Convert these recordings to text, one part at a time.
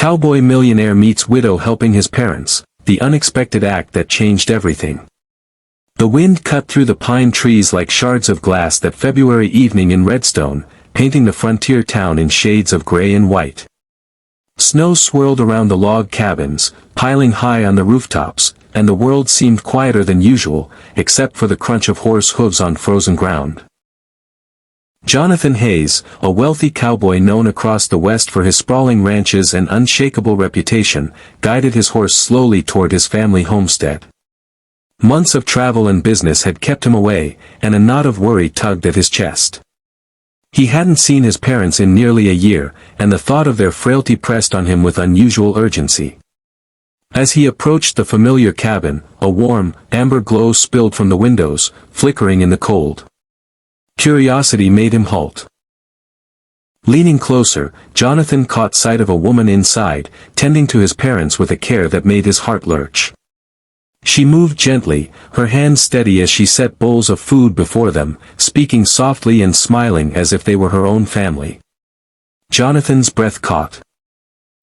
Cowboy millionaire meets widow helping his parents, the unexpected act that changed everything. The wind cut through the pine trees like shards of glass that February evening in Redstone, painting the frontier town in shades of gray and white. Snow swirled around the log cabins, piling high on the rooftops, and the world seemed quieter than usual, except for the crunch of horse hooves on frozen ground. Jonathan Hayes, a wealthy cowboy known across the West for his sprawling ranches and unshakable reputation, guided his horse slowly toward his family homestead. Months of travel and business had kept him away, and a knot of worry tugged at his chest. He hadn't seen his parents in nearly a year, and the thought of their frailty pressed on him with unusual urgency. As he approached the familiar cabin, a warm, amber glow spilled from the windows, flickering in the cold. Curiosity made him halt. Leaning closer, Jonathan caught sight of a woman inside, tending to his parents with a care that made his heart lurch. She moved gently, her hands steady as she set bowls of food before them, speaking softly and smiling as if they were her own family. Jonathan's breath caught.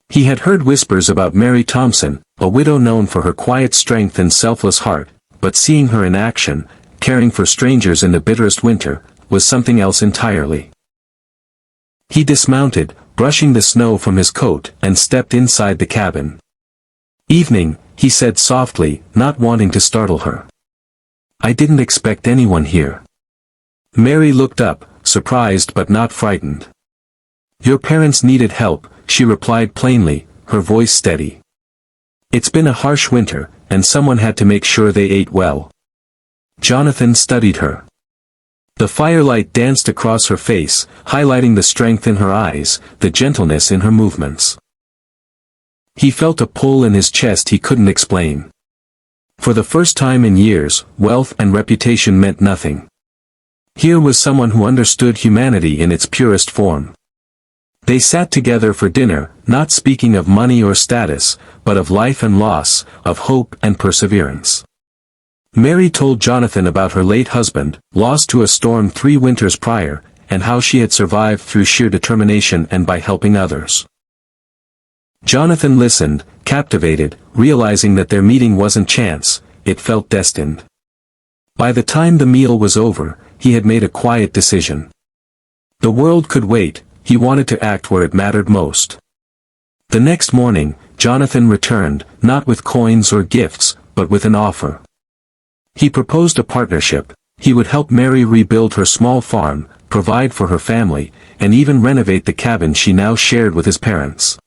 He had heard whispers about Mary Thompson, a widow known for her quiet strength and selfless heart, but seeing her in action, caring for strangers in the bitterest winter, was something else entirely. He dismounted, brushing the snow from his coat, and stepped inside the cabin. "Evening," he said softly, not wanting to startle her. "I didn't expect anyone here." Mary looked up, surprised but not frightened. "Your parents needed help," she replied plainly, her voice steady. "It's been a harsh winter, and someone had to make sure they ate well." Jonathan studied her. The firelight danced across her face, highlighting the strength in her eyes, the gentleness in her movements. He felt a pull in his chest he couldn't explain. For the first time in years, wealth and reputation meant nothing. Here was someone who understood humanity in its purest form. They sat together for dinner, not speaking of money or status, but of life and loss, of hope and perseverance. Mary told Jonathan about her late husband, lost to a storm 3 winters prior, and how she had survived through sheer determination and by helping others. Jonathan listened, captivated, realizing that their meeting wasn't chance, it felt destined. By the time the meal was over, he had made a quiet decision. The world could wait, he wanted to act where it mattered most. The next morning, Jonathan returned, not with coins or gifts, but with an offer. He proposed a partnership. He would help Mary rebuild her small farm, provide for her family, and even renovate the cabin she now shared with his parents.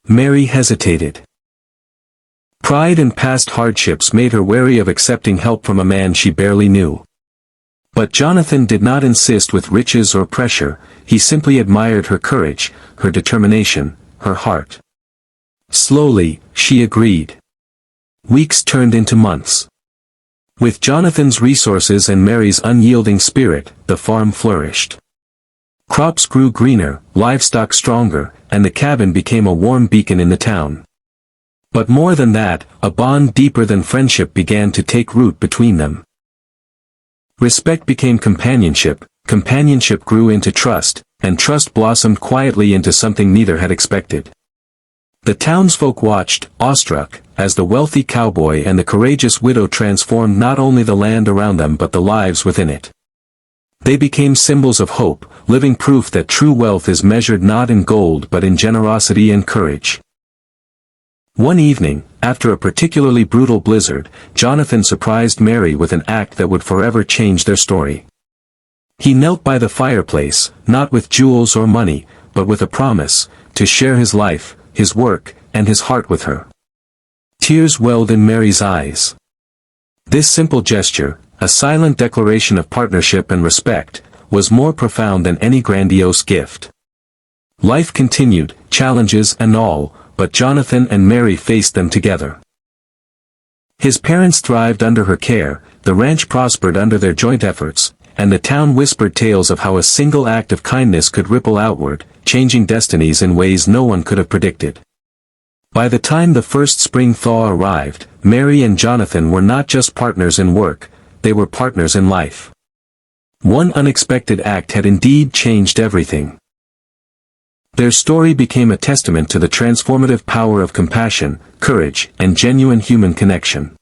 Mary hesitated. Pride and past hardships made her wary of accepting help from a man she barely knew. But Jonathan did not insist with riches or pressure, he simply admired her courage, her determination, her heart. Slowly, she agreed. Weeks turned into months. With Jonathan's resources and Mary's unyielding spirit, the farm flourished. Crops grew greener, livestock stronger, and the cabin became a warm beacon in the town. But more than that, a bond deeper than friendship began to take root between them. Respect became companionship, companionship grew into trust, and trust blossomed quietly into something neither had expected. The townsfolk watched, awestruck, as the wealthy cowboy and the courageous widow transformed not only the land around them but the lives within it. They became symbols of hope, living proof that true wealth is measured not in gold but in generosity and courage. One evening, after a particularly brutal blizzard, Jonathan surprised Mary with an act that would forever change their story. He knelt by the fireplace, not with jewels or money, but with a promise, to share his life, his work, and his heart with her. Tears welled in Mary's eyes. This simple gesture, a silent declaration of partnership and respect, was more profound than any grandiose gift. Life continued, challenges and all, but Jonathan and Mary faced them together. His parents thrived under her care, the ranch prospered under their joint efforts, and the town whispered tales of how a single act of kindness could ripple outward, changing destinies in ways no one could have predicted. By the time the first spring thaw arrived, Mary and Jonathan were not just partners in work, they were partners in life. One unexpected act had indeed changed everything. Their story became a testament to the transformative power of compassion, courage, and genuine human connection.